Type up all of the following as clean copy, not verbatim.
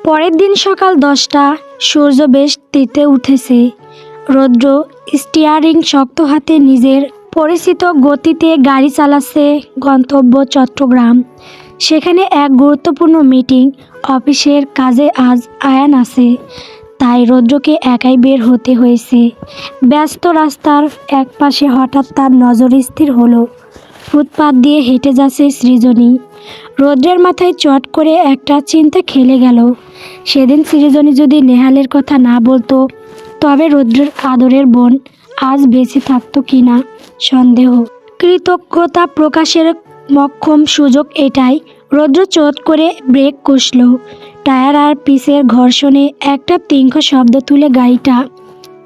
পরের দিন সকাল 10টা, সূর্য বেশ তেতে উঠেছে। রৌদ্র স্টিয়ারিং শক্ত হাতে নিজের পরিচিত গতিতে গাড়ি চালাচ্ছে। গন্তব্য চট্টগ্রাম। সেখানে এক গুরুত্বপূর্ণ মিটিং। অফিসের কাজে আজ আয়ান আছে, তাই রৌদ্রকে একাই বের হতে হয়েছে। ব্যস্ত রাস্তার একপাশে হঠাৎ তার নজর স্থির হলো। ফুটপাত দিয়ে হেঁটে যাচ্ছে সৃজনী। রৌদ্রের মাথায় চট করে একটা চিন্তা খেলে গেল। সেদিন সৃজনী যদি নেহালের কথা না বলতো, তবে রৌদ্রের আদরের বোন আজ বেঁচে থাকতো কিনা সন্দেহ। কৃতজ্ঞতা প্রকাশের মক্ষম সুযোগ এটাই। রৌদ্র চট করে ব্রেক কষল। টায়ার আর পিসের ঘর্ষণে একটা তিঙ্খ শব্দ তুলে গাড়িটা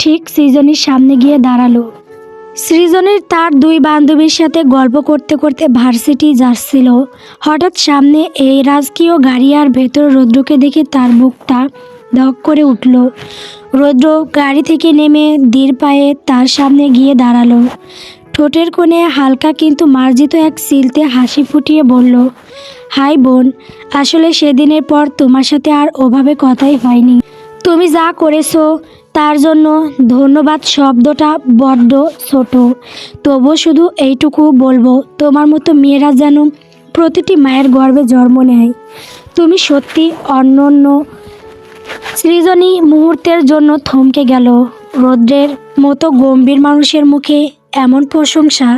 ঠিক সৃজনীর সামনে গিয়ে দাঁড়ালো। সৃজনীর তার দুই বান্ধবীর সাথে গল্প করতে করতে ভার্সিটি যাচ্ছিল। হঠাৎ সামনে এই রাজকীয় গাড়ি আর ভেতর রৌদ্রকে দেখে তার বুকটা ধক করে উঠল। রৌদ্র গাড়ি থেকে নেমে ধীর পায়ে তার সামনে গিয়ে দাঁড়ালো। ঠোঁটের কোণে হালকা কিন্তু মার্জিত এক চিলতে হাসি ফুটিয়ে বলল, হাই বোন, আসলে সেদিনের পর তোমার সাথে আর ওভাবে কথাই হয়নি। তুমি যা করেছো তার জন্য ধন্যবাদ শব্দটা বড্ড ছোট, তবুও শুধু এইটুকু বলবো, তোমার মতো মেয়েরা যেন প্রতিটি মায়ের গর্ভে জন্ম নেয়। তুমি সত্যি অনন্য। সৃজনী মুহূর্তের জন্য থমকে গেল। রৌদ্রের মতো গম্ভীর মানুষের মুখে এমন প্রশংসা।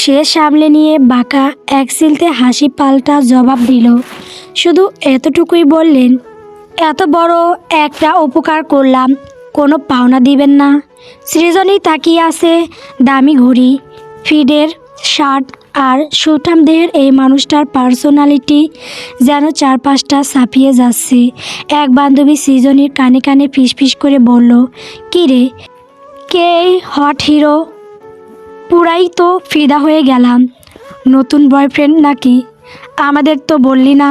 সে সামলে নিয়ে বাঁকা এক চিলতে হাসি পাল্টা জবাব দিল, শুধু এতটুকুই বললেন, এত বড় একটা উপকার করলাম, কোনো পাওনা দিবেন না? সৃজনী তাকিয়ে আছে। দামি ঘড়ি, ফিডের শার্ট আর সুঠাম দেহের এই মানুষটার পার্সোনালিটি যেন চারপাশটা ছাপিয়ে যাচ্ছে। এক বান্ধবী সৃজনীর কানে কানে ফিসফিস করে বলল, কী রে, কে এই হট হিরো? পুরাই তো ফিদা হয়ে গেলাম। নতুন বয়ফ্রেন্ড নাকি? আমাদের তো বললি না।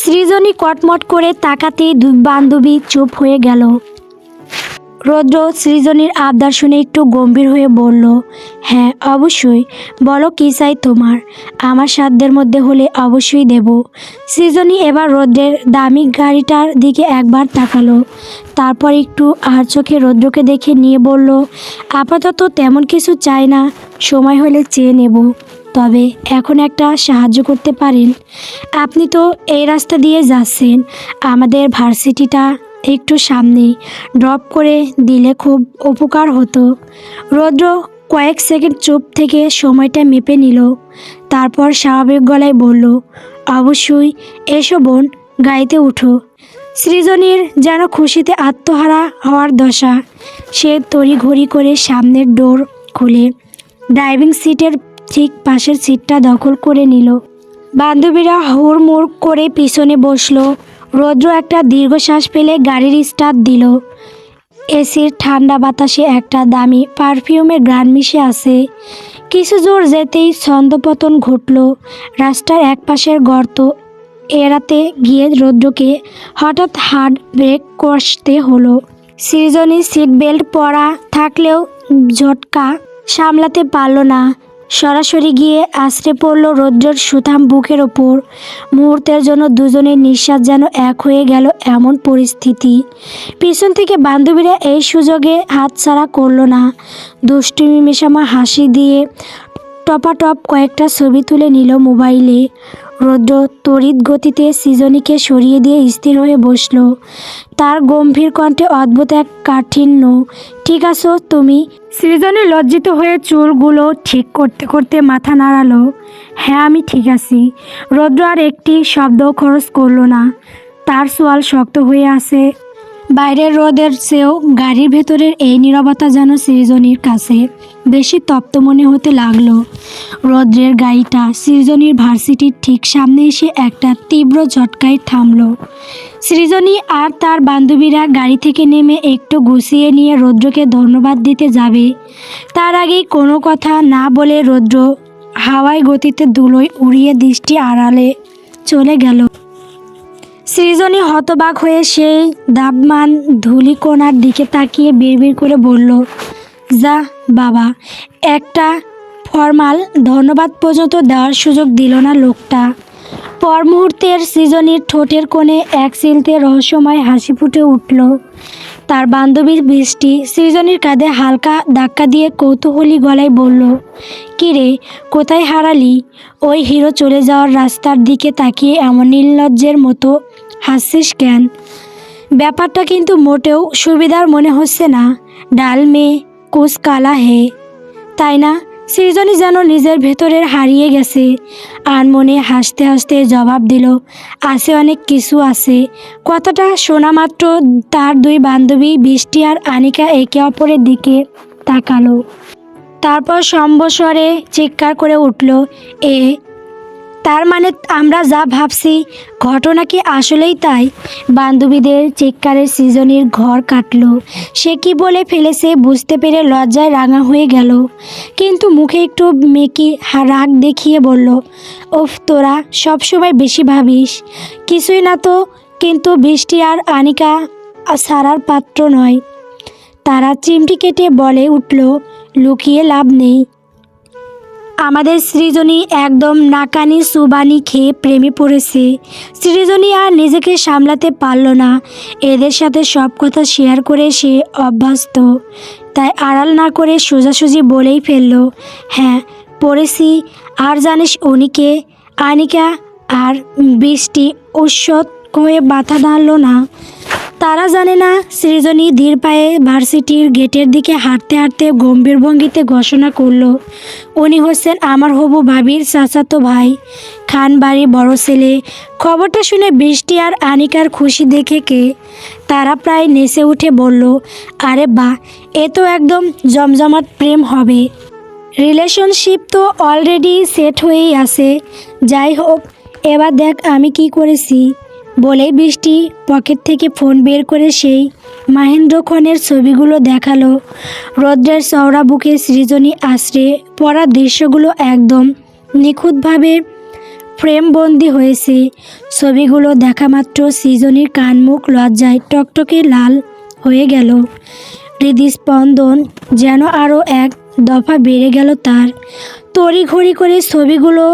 সৃজনী কটমট করে তাকাতেই দুই বান্ধবী চুপ হয়ে গেল। রৌদ্র সৃজনীর আবদার শুনে একটু গম্ভীর হয়ে বলল, হ্যাঁ অবশ্যই, বলো কী চাই তোমার। আমার সাধ্যের মধ্যে হলে অবশ্যই দেব। সৃজনী এবার রৌদ্রের দামি গাড়িটার দিকে একবার তাকালো, তারপর একটু আর চোখে রৌদ্রকে দেখে নিয়ে বলল, আপাতত তেমন কিছু চাই না, সময় হলে চেয়ে নেব। তবে এখন একটা সাহায্য করতে পারেন? আপনি তো এই রাস্তা দিয়ে যাচ্ছেন, আমাদের ভার্সিটিটা একটু সামনে ড্রপ করে দিলে খুব উপকার হতো। রৌদ্র কয়েক সেকেন্ড চুপ থেকে সময়টা মেপে নিল, তারপর স্বাভাবিক গলায় বলল, অবশ্যই, এসো বোন, গাড়িতে উঠো। সৃজনীর যেন খুশিতে আত্মহারা হওয়ার দশা। সে তড়িঘড়ি করে সামনের ডোর খুলে ড্রাইভিং সিটের ঠিক পাশের সিটটা দখল করে নিল। বান্ধবীরা হুড়মুড় করে পিছনে বসলো। রৌদ্র একটা দীর্ঘশ্বাস ফেলে গাড়ির স্টার্ট দিল। এসির ঠান্ডা বাতাসে একটা দামি পারফিউমের ঘ্রাণ মিশে আছে। কিছু জোর যেতেই ছন্দপতন ঘটল। রাস্তার একপাশের গর্ত এড়াতে গিয়ে রৌদ্রকে হঠাৎ হার্ড ব্রেক কষতে হলো। সৃজনী সিট বেল্ট পরা থাকলেও ঝটকা সামলাতে পারল না। সরাসরি গিয়ে আছড়ে পড়ল রৌদ্রের সুঠাম বুকের ওপর। মুহূর্তের জন্য দুজনের নিঃশ্বাস যেন এক হয়ে গেল এমন পরিস্থিতি। পিছন থেকে বান্ধবীরা এই সুযোগে হাতছাড়া করল না। দুষ্টুমি মেশামা হাসি দিয়ে টপাটপ কয়েকটা ছবি তুলে নিল মোবাইলে। রৌদ্র তড়িৎ গতিতে সৃজনীকে সরিয়ে দিয়ে স্থির হয়ে বসল। তার গম্ভীর কণ্ঠে অদ্ভুত এক কাঠিন্য। ঠিক আছো তুমি? সৃজনী লজ্জিত হয়ে চুলগুলো ঠিক করতে করতে মাথা নাড়ালো। হ্যাঁ আমি ঠিক আছি। রৌদ্র আর একটি শব্দও খরচ করল না। তার চোয়াল শক্ত হয়ে আছে। বাইরের রোদের চেয়েও গাড়ির ভেতরের এই নীরবতা যেন সৃজনীর কাছে বেশি তপ্ত মনে হতে লাগলো। রৌদ্রের গাড়িটা সৃজনীর ভার্সিটির ঠিক সামনে এসে একটা তীব্র ঝটকায় থামলো। সৃজনী আর তার বান্ধবীরা গাড়ি থেকে নেমে একটু গুছিয়ে নিয়ে রৌদ্রকে ধন্যবাদ দিতে যাবে, তার আগেই কোনো কথা না বলে রৌদ্র হাওয়ায় গতিতে ধুলোয় উড়িয়ে দৃষ্টি আড়ালে চলে গেল। সৃজনী হতবাক হয়ে সেই দাবমান ধূলিকণার দিকে তাকিয়ে বিড়বিড় করে বলল, যা বাবা, একটা ফর্মাল ধন্যবাদ পর্যন্ত দেওয়ার সুযোগ দিল না লোকটা। পর মুহূর্তের সৃজনীর ঠোঁটের কোণে এক চিলতে রহস্যময় হাসি ফুটে উঠল। তার বান্ধবী বৃষ্টি সৃজনীর কাঁধে হালকা ধাক্কা দিয়ে কৌতূহলী গলায় বলল, কিরে, কোথায় হারালি? ওই হিরো চলে যাওয়ার রাস্তার দিকে তাকিয়ে এমন নির্লজ্জের মতো হাসছিস কেন? ব্যাপারটা কিন্তু মোটেও সুবিধার মনে হচ্ছে না। ডাল মে কুছ কালা হে, তাই না? সৃজনী যেন নিজের ভেতরের হারিয়ে গেছে। আনমনে হাসতে হাসতে জবাব দিল, আছে, অনেক কিছু আছে। কথাটা শোনা মাত্র তার দুই বান্ধবী বৃষ্টি আর আনিকা একে অপরের দিকে তাকালো। তারপর সম্বস্বরে চিৎকার করে উঠল, এ তার মানে আমরা যা ভাবছি ঘটনা কি আসলেই তাই? বান্ধবীদের চিৎকারে সৃজনীর ঘর কাটল। সে কি বলে ফেলেছে বুঝতে পেরে লজ্জায় রাঙা হয়ে গেল, কিন্তু মুখে একটু মেকি রাগ দেখিয়ে বলল, ওফ, তোরা সবসময় বেশি ভাবিস। কিছুই না তো। কিন্তু বৃষ্টি আর আনিকা ছাড়ার পাত্র নয়। তারা চিমটি কেটে বলে উঠল, লুকিয়ে লাভ নেই। আমাদের সৃজনী একদম নাকানি সুবানি খেয়ে প্রেমে পড়েছে। সৃজনী আর নিজেকে সামলাতে পারল না। এদের সাথে সব কথা শেয়ার করে সে অভ্যস্ত, তাই আড়াল না করে সোজাসুজি বলেই ফেলল, হ্যাঁ পড়েছি। আর জানিস উনিকে? আনিকা আর বৃষ্টি উৎসত হয়ে মাথা নাড়ল না। তারা জানে না সৃজনী ধীর পায়ে ভার্সিটির গেটের দিকে হাঁটতে হাঁটতে গম্ভীর ভঙ্গিতে ঘোষণা করল, উনি হচ্ছেন আমার হবু ভাবির চাচাতো ভাই, খান বাড়ির বড় ছেলে। খবরটা শুনে বৃষ্টি আর আনিকার খুশি দেখে তারা প্রায় নেচে উঠে বলল, আরে বাহ, এ তো একদম জমজমাট প্রেম হবে। রিলেশনশিপ তো অলরেডি সেট হয়েই আছে। যাই হোক, এবার দেখ আমি কি করেছি। বলেই বৃষ্টি পকেট থেকে ফোন বের করে সেই মাহেন্দ্রক্ষণের ছবিগুলো দেখালো। রৌদ্রের চওড়া বুকে সৃজনী আশ্রে পড়া দৃশ্যগুলো একদম নিখুঁতভাবে ফ্রেমবন্দি হয়েছে। ছবিগুলো দেখা মাত্র সৃজনীর কান মুখ লজ্জায় টকটকে লাল হয়ে গেল। হৃদস্পন্দন যেন আরও এক দফা বেড়ে গেল তার। তড়িঘড়ি করে ছবিগুলো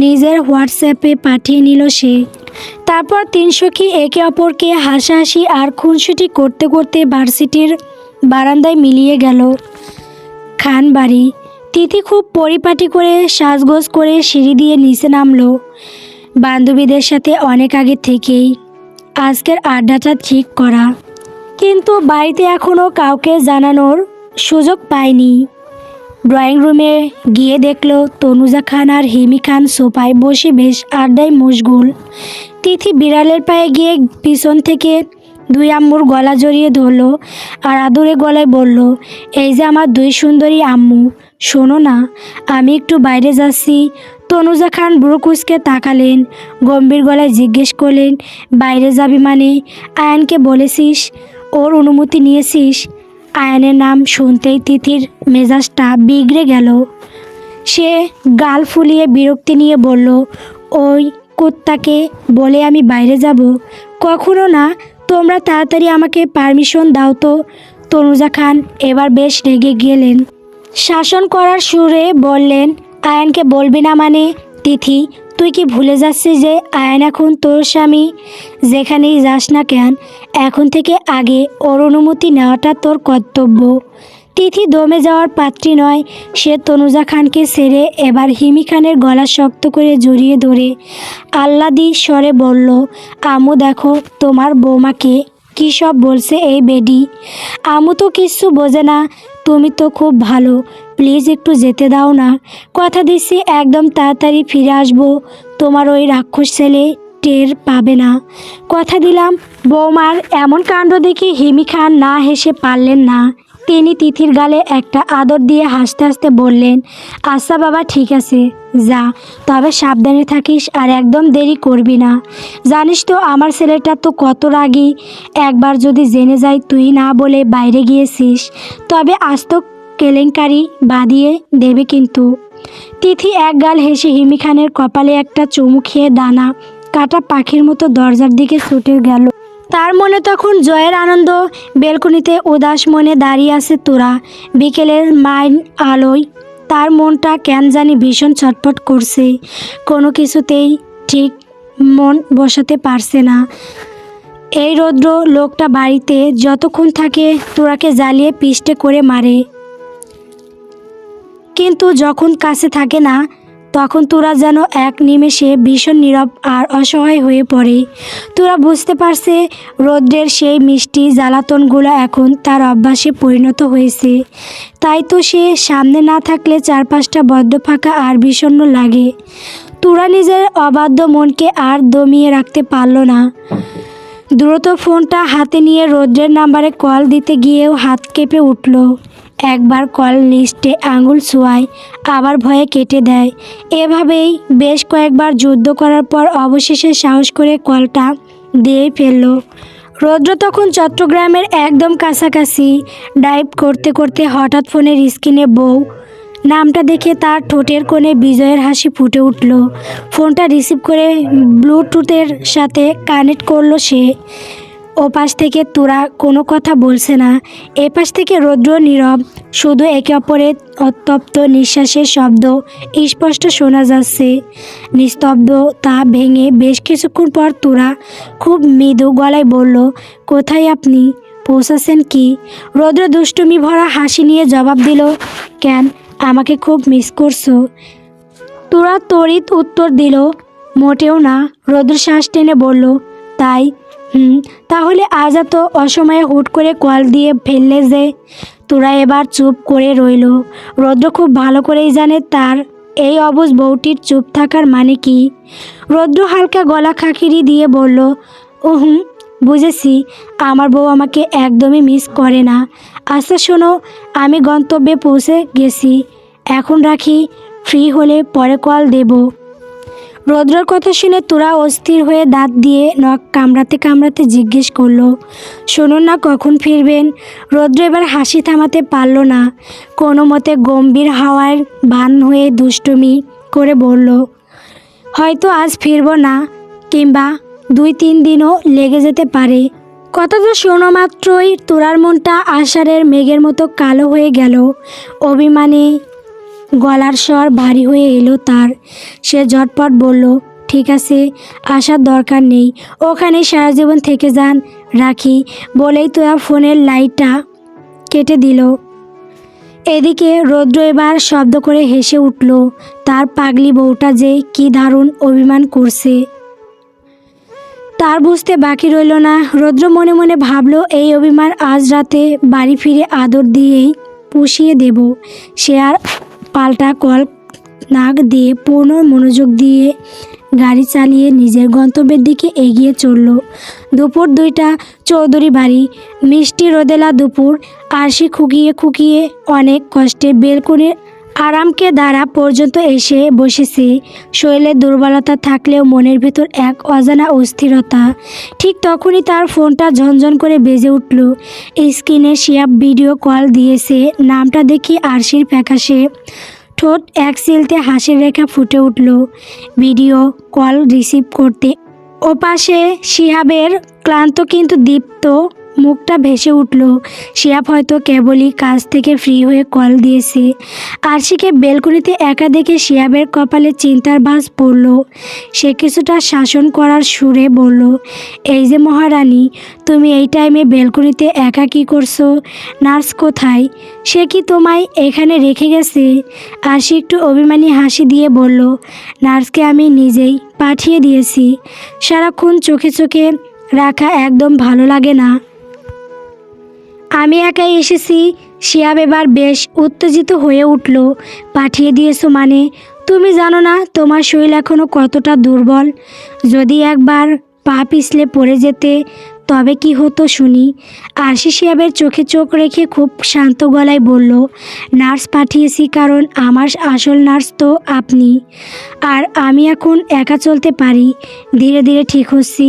নিজের হোয়াটসঅ্যাপে পাঠিয়ে নিল সে। তারপর তিন সখী একে অপরকে হাসাহাসি আর খুনসুটি করতে করতে ভার্সিটির বারান্দায় মিলিয়ে গেল। খান বাড়ি। তিথি খুব পরিপাটি করে সাজগোজ করে সিঁড়ি দিয়ে নিচে নামলো। বান্ধবীদের সাথে অনেক আগে থেকেই আজকের আড্ডাটা ঠিক করা, কিন্তু বাড়িতে এখনও কাউকে জানানোর সুযোগ পায়নি। ড্রয়িং রুমে গিয়ে দেখলো তনুজা খান আর হিমি খান সোফায় বসে বেশ আড্ডায় মশগুল। তিথি বিড়ালের পায়ে গিয়ে পিছন থেকে দুই আম্মুর গলা জড়িয়ে ধরলো আর আদুরে গলায় বলল, এই যে আমার দুই সুন্দরী আম্মু, শোনো না, আমি একটু বাইরে যাচ্ছি। তনুজা খান বুড়ো কুচকে তাকালেন, গম্ভীর গলায় জিজ্ঞেস করলেন, বাইরে যাবি মানে? আয়ানকে বলেছিস? ওর অনুমতি নিয়েছিস? আয়ানের নাম শুনতেই তিথির মেজাজটা বিগড়ে গেল। সে গাল ফুলিয়ে বিরক্তি নিয়ে বলল, ওই কুত্তাকে বলে আমি বাইরে যাব? কখনো না। তোমরা তাড়াতাড়ি আমাকে পারমিশন দাও তো। তনুজা খান এবার বেশ রেগে গেলেন। শাসন করার সুরে বললেন, আয়ানকে বলবি না মানে? তিথি, তুই কি ভুলে যাচ্ছিস যে আয়ান এখন তোর স্বামী? যেখানেই যাস না কেন, এখন থেকে আগে ওর অনুমতি নেওয়াটা তোর কর্তব্য। তিথি দমে যাওয়ার পাত্রী নয়। সে তনুজা খানকে ছেড়ে এবার হিমি খানের গলা শক্ত করে জড়িয়ে ধরে আহ্লাদি স্বরে বলল, আমু দেখো তোমার বৌমাকে কী সব বলছে এই বেডি। আমু তো কিচ্ছু বোঝে না। তুমি তো খুব ভালো, প্লিজ একটু যেতে দাও না। কথা দিচ্ছি একদম তাড়াতাড়ি ফিরে আসবো। তোমার ওই রাক্ষস ছেলে টের পাবে না, কথা দিলাম। বৌমার এমন কাণ্ড দেখে হিমি খান না হেসে পারলেন না। তিনি তিথির গালে একটা আদর দিয়ে হাসতে হাসতে বললেন, আচ্ছা বাবা, ঠিক আছে, যা, তবে সাবধানে থাকিস আর একদম দেরি করবি না। জানিস তো আমার ছেলেটা তো কত রাগী। একবার যদি জেনে যায় তুই না বলে বাইরে গিয়েছিস, তবে আস্ত কেলেঙ্কারি বাঁধিয়ে দেবে কিন্তু। তিথি এক গাল হেসে হিমি খানের কপালে একটা চুমু খেয়ে দানা কাটা পাখির মতো দরজার দিকে ছুটে গেল। তার মনে তখন জয়ের আনন্দ। বেলকনিতে উদাস মনে দাঁড়িয়ে আছে তোরা। বিকেলের মাইন আলোয় তার মনটা কেন জানি ভীষণ ছটফট করছে। কোনো কিছুতেই ঠিক মন বসাতে পারছে না। এই রৌদ্র লোকটা বাড়িতে যতক্ষণ থাকে তোরাকে জ্বালিয়ে পিষ্টে করে মারে, কিন্তু যখন কাছে থাকে না তখন তোরা যেন এক নিমেষে ভীষণ নীরব আর অসহায় হয়ে পড়ে। তোরা বুঝতে পারছে রৌদ্রের সেই মিষ্টি জ্বালাতনগুলো এখন তার অভ্যাসে পরিণত হয়েছে। তাই তো সে সামনে না থাকলে চারপাশটা বড্ড ফাঁকা আর বিষণ্ণ লাগে। তোরা নিজের অবাধ্য মনকে আর দমিয়ে রাখতে পারল না। দ্রুত ফোনটা হাতে নিয়ে রৌদ্রের নাম্বারে কল দিতে গিয়েও হাত কেঁপে উঠল। একবার কল লিস্টে আঙুল ছোঁয়ায়, আবার ভয়ে কেটে দেয়। এভাবেই বেশ কয়েকবার যুদ্ধ করার পর অবশেষে সাহস করে কলটা দিয়ে ফেলল। রৌদ্র তখন চট্টগ্রামের একদম কাছাকাছি। ড্রাইভ করতে করতে হঠাৎ ফোনের স্ক্রিনে বউ নামটা দেখে তার ঠোঁটের কোণে বিজয়ের হাসি ফুটে উঠল। ফোনটা রিসিভ করে ব্লুটুথের সাথে কানেক্ট করলো সে। ওপাশ থেকে তোরা কোনো কথা বলছে না, এপাশ থেকে রৌদ্র নীরব, শুধু একে অপরের অতপ্ত নিঃশ্বাসের শব্দ স্পষ্ট শোনা যাচ্ছে। নিস্তব্ধতা ভেঙে বেশ কিছুক্ষণ পর তোরা খুব মৃদু গলায় বলল, কোথায় আপনি? পৌঁছাচ্ছেন কি? রৌদ্র দুষ্টুমি ভরা হাসি নিয়ে জবাব দিল, কেন, আমাকে খুব মিস করছো? তোরা তড়িৎ উত্তর দিল, মোটেও না। রৌদ্র শ্বাস টেনে বলল, তাই? তাহলে আজ এত অসময়ে হুট করে কল দিয়ে ফেললে যে? তোরা এবার চুপ করে রইল। রৌদ্র খুব ভালো করেই জানে তার এই অবুঝ বউটির চুপ থাকার মানে কি। রৌদ্র হালকা গলা খাকিরি দিয়ে বলল, বুঝেছি, আমার বউ আমাকে একদমই মিস করে না। আচ্ছা শোনো, আমি গন্তব্যে পৌঁছে গেছি, এখন রাখি, ফ্রি হলে পরে কল দেব। রৌদ্রর কথা শুনে তোরা অস্থির হয়ে দাঁত দিয়ে নখ কামড়াতে কামড়াতে জিজ্ঞেস করলো, শুনুন না, কখন ফিরবেন? রৌদ্র এবার হাসি থামাতে পারল না, কোনো মতে গম্ভীর হাওয়ার ভান হয়ে দুষ্টুমি করে বলল, হয়তো আজ ফিরব না, কিংবা 2-3 দিনও লেগে যেতে পারে। কথাটা শোনা মাত্রই তোরার মনটা আষাঢ়ের মেঘের মতো কালো হয়ে গেল। অভিমানে গলার স্বর ভারী হয়ে এলো তার। সে ঝটপট বলল, ঠিক আছে, আসার দরকার নেই, ওখানে সারা জীবন থেকে যান, রাখি। বলেই তোরা ফোনের লাইটটা কেটে দিল। এদিকে রৌদ্র এবার শব্দ করে হেসে উঠল। তার পাগলি বউটা যে কি দারুণ অভিমান করছে তার বুঝতে বাকি রইল না। রৌদ্র মনে মনে ভাবল, এই অভিমান আজ রাতে বাড়ি ফিরে আদর দিয়েই পুষিয়ে দেব। সে আর পাল্টা কল নাক দিয়ে পূর্ণ মনোযোগ দিয়ে গাড়ি চালিয়ে নিজের গন্তব্যের দিকে এগিয়ে চলল। দুপুর 2টা, চৌধুরী বাড়ি। মিষ্টি রোদেলা দুপুর। আরশি খুকিয়ে খুকিয়ে অনেক কষ্টে বেলকনির আরামকে দ্বারা পর্যন্ত এসে বসেছে। শরীরের দুর্বলতা থাকলেও মনের ভেতর এক অজানা অস্থিরতা। ঠিক তখনই তার ফোনটা ঝনঝন করে বেজে উঠল। স্ক্রিনে শিহাব ভিডিও কল দিয়েছে। নামটা দেখি আরশির ফ্যাকাশে ঠোঁট এক সিলতে হাসির রেখা ফুটে উঠল। ভিডিও কল রিসিভ করতে ওপাশে শিহাবের ক্লান্ত কিন্তু দীপ্ত মুখটা ভেসে উঠল। শিহাব হয়তো কেবলই কাজ থেকে ফ্রি হয়ে কল দিয়েছে। আরশিকে বেলকনিতে একা দেখে শিহাবের কপালে চিন্তার ভাঁজ পড়ল। সে কিছুটা শাসন করার সুরে বলল, এই যে মহারানী, তুমি এই টাইমে বেলকনিতে একা কী করছো? নার্স কোথায়? সে কি তোমায় এখানে রেখে গেছে? আরশি একটু অভিমানী হাসি দিয়ে বলল, নার্সকে আমি নিজেই পাঠিয়ে দিয়েছি। সারাক্ষণ চোখে চোখে রাখা একদম ভালো লাগে না, আমি একাই এসেছি। শিহাব এবার বেশ উত্তেজিত হয়ে উঠল। পাঠিয়ে দিয়েছো মানে? তুমি জানো না তোমার শরীর এখনও কতটা দুর্বল? যদি একবার পা পিছলে পড়ে যেতে তবে কি হতো শুনি? আরশি শিহাবের চোখে চোখ রেখে খুব শান্ত গলায় বলল, নার্স পাঠিয়েছি কারণ আমার আসল নার্স তো আপনি। আর আমি এখন একা চলতে পারি, ধীরে ধীরে ঠিক হচ্ছি।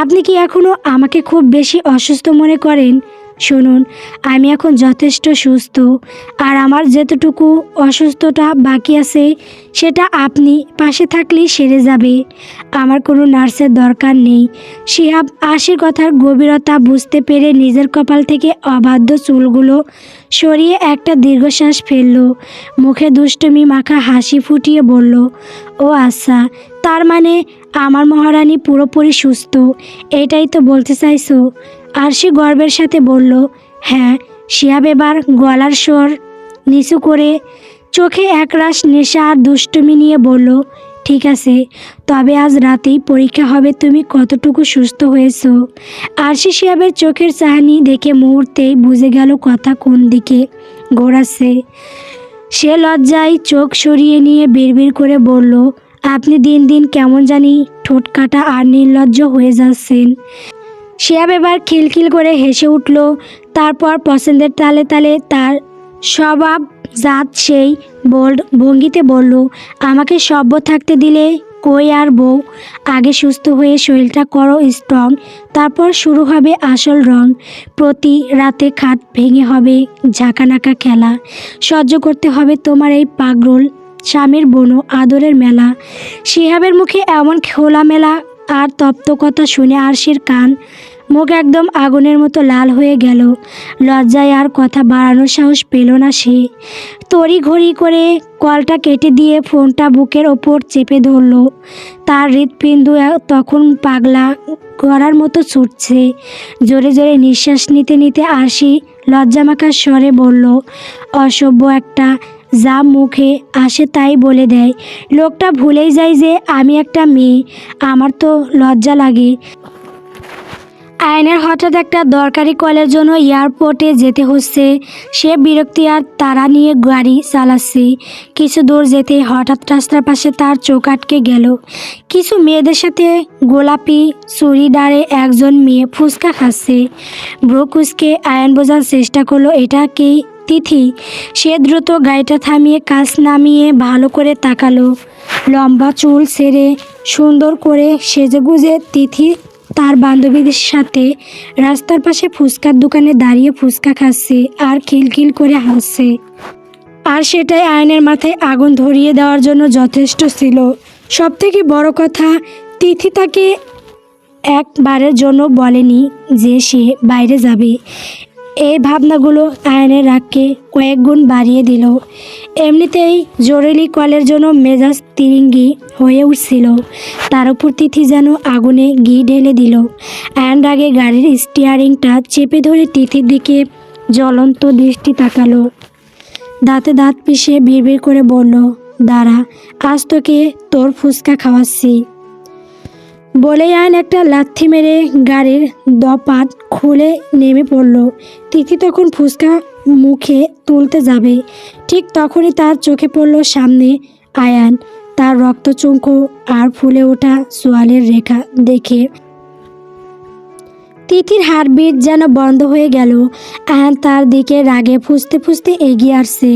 আপনি কি এখনও আমাকে খুব বেশি অসুস্থ মনে করেন? শুনুন, আমি এখন যথেষ্ট সুস্থ, আর আমার যেতটুকু অসুস্থতা বাকি আছে সেটা আপনি পাশে থাকলেই সেরে যাবে। আমার কোনো নার্সের দরকার নেই। শিহাব আশির কথার গভীরতা বুঝতে পেরে নিজের কপাল থেকে অবাধ্য চুলগুলো সরিয়ে একটা দীর্ঘশ্বাস ফেলল। মুখে দুষ্টুমি মাখা হাসি ফুটিয়ে বলল, ও আচ্ছা, তার মানে আমার মহারানী পুরোপুরি সুস্থ, এটাই তো বলতে চাইছো? আরশি গর্বের সাথে বলল। হ্যাঁ। শিহাব এবার গলার স্বর নিচু করে চোখে একরাশ নেশা আর দুষ্টুমি নিয়ে বলল, ঠিক আছে, তবে আজ রাতেই পরীক্ষা হবে তুমি কতটুকু সুস্থ হয়েছো। আরশি শিহাবের চোখের চাহনি দেখে মুহূর্তেই বুঝে গেল কথা কোন দিকে ঘোরাচ্ছে। সে লজ্জায় চোখ সরিয়ে নিয়ে বিড়বিড় করে বলল, আপনি দিন দিন কেমন জানি ঠোঁট কাটা আর নির্লজ্জ হয়ে যাচ্ছেন। শিহাব এবার খিলখিল করে হেসে উঠল। তারপর পছন্দের তালে তালে তার স্বভাব জাত সেই বোল্ড ভঙ্গিতে বলল, আমাকে সভ্য থাকতে দিলে কই আর বউ, আগে সুস্থ হয়ে শরীরটা করো স্ট্রং, তারপর শুরু হবে আসল রং। প্রতি রাতে খাট ভেঙে হবে ঝাঁকানাকা খেলা, সহ্য করতে হবে তোমার এই পাগল স্বামীর বনো আদরের মেলা। শিহাবের মুখে এমন খোলামেলা আর তপ্ত কথা শুনে আরশির কান মুখ একদম আগুনের মতো লাল হয়ে গেল। লজ্জায় আর কথা বাড়ানোর সাহস পেল না সে। তড়িঘড়ি করে কলটা কেটে দিয়ে ফোনটা বুকের ওপর চেপে ধরল। তার হৃৎপিণ্ড তখন পাগলা করার মতো ছুটছে। জোরে জোরে নিঃশ্বাস নিতে নিতে আরশি লজ্জামাখার স্বরে বলল, অসভ্য একটা, যা মুখে আসে তাই বলে দেয়। লোকটা ভুলেই যায় যে আমি একটা মেয়ে, আমার তো লজ্জা লাগে। আয়নের হঠাৎ একটা দরকারি কলের জন্য এয়ারপোর্টে যেতে হচ্ছে। সে বিরক্তি আর তাড়া নিয়ে গাড়ি চালাচ্ছে। কিছু দূর যেতে হঠাৎ রাস্তার পাশে তার চোখ আটকে গেল। কিছু মেয়েদের সাথে গোলাপি চুড়িদারে একজন মেয়ে ফুচকা খাচ্ছে। ব্রু কুচকে আয়ন বোঝার চেষ্টা করলো এটা কি তিথি। সে দ্রুত গাড়িটা থামিয়ে কাছ নামিয়ে ভালো করে তাকালো। লম্বা চুল ছেড়ে সুন্দর করে সেজেগুজে তিথি তার বান্ধবীদের সাথে রাস্তার পাশে ফুচকার দোকানে দাঁড়িয়ে ফুচকা খাচ্ছে আর খিলখিল করে হাসছে। আর সেটাই আয়নের মাথায় আগুন ধরিয়ে দেওয়ার জন্য যথেষ্ট ছিল। সবথেকে বড় কথা, তিথি তাকে একবারের জন্য বলেনি যে সে বাইরে যাবে। এই ভাবনাগুলো আয়নের রাগকে কয়েক গুণ বাড়িয়ে দিল। এমনিতেই জরুরি কলের জন্য মেজাজ তিরিঙ্গি হয়ে উঠছিল, তার উপর তিথি যেন আগুনে ঘি ঢেলে দিল। আয়ন রাগে গাড়ির স্টিয়ারিংটা চেপে ধরে তিথির দিকে জ্বলন্ত দৃষ্টি তাকালো। দাঁতে দাঁত পিষে বিড়বিড় করে বলল, দাঁড়া, আজ তোকে তোর ফুচকা খাওয়াচ্ছি। বলেই আয়ন একটা লাথি মেরে গাড়ির দপাট খুলে নেমে পড়ল। তিথি তখন ফুচকা মুখে তুলতে যাবে, ঠিক তখনই তার চোখে পড়ল সামনে আয়ান। তার রক্তচক্ষু আর ফুলে ওঠা সোয়ালের রেখা দেখে তিথির হার্টবিট যেন বন্ধ হয়ে গেল। আয়ান তার দিকে রাগে ফুঁসতে ফুঁসতে এগিয়ে আসছে।